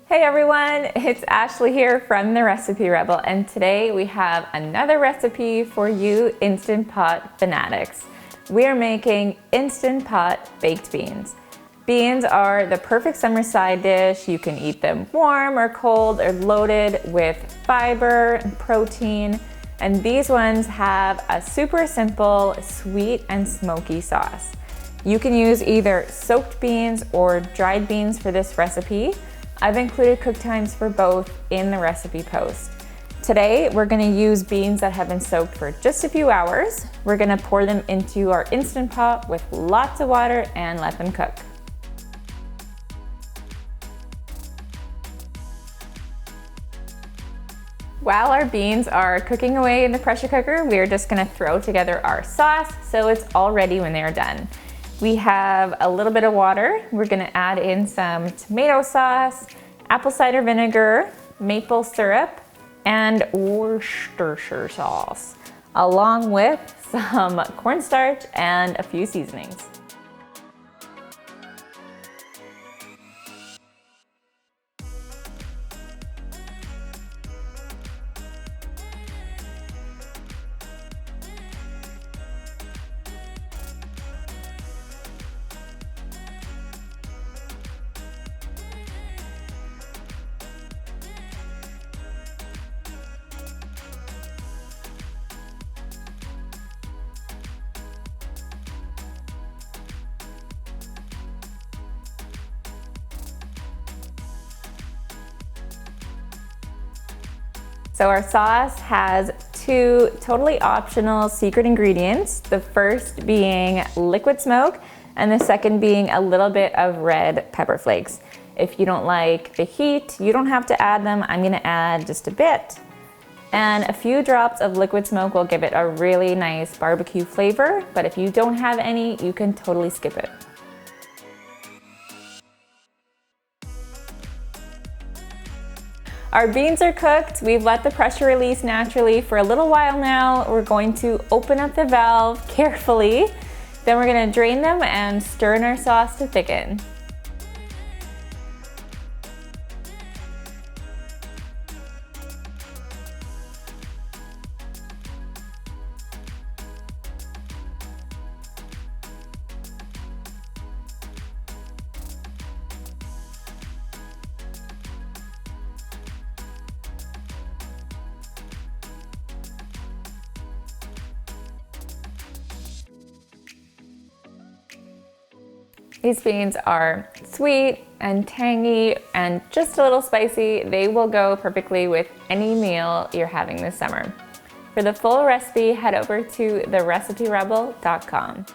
Hey everyone, it's Ashley here from the Recipe Rebel, and today we have another recipe for you Instant Pot fanatics. We are making Instant Pot baked beans. Beans are the perfect summer side dish. You can eat them warm or cold or loaded with fiber and protein. And these ones have a super simple, sweet and smoky sauce. You can use either soaked beans or dried beans for this recipe. I've included cook times for both in the recipe post. Today, we're gonna use beans that have been soaked for just a few hours. We're gonna pour them into our Instant Pot with lots of water and let them cook. While our beans are cooking away in the pressure cooker, we're just gonna throw together our sauce so it's all ready when they're done. We have a little bit of water. We're gonna add in some tomato sauce, apple cider vinegar, maple syrup, and Worcestershire sauce, along with some cornstarch and a few seasonings. So our sauce has two totally optional secret ingredients, the first being liquid smoke and the second being a little bit of red pepper flakes. If you don't like the heat, you don't have to add them. I'm gonna add just a bit. And a few drops of liquid smoke will give it a really nice barbecue flavor, but if you don't have any, you can totally skip it. Our beans are cooked. We've let the pressure release naturally for a little while now. We're going to open up the valve carefully. Then we're gonna drain them and stir in our sauce to thicken. These beans are sweet and tangy and just a little spicy. They will go perfectly with any meal you're having this summer. For the full recipe, head over to thereciperebel.com.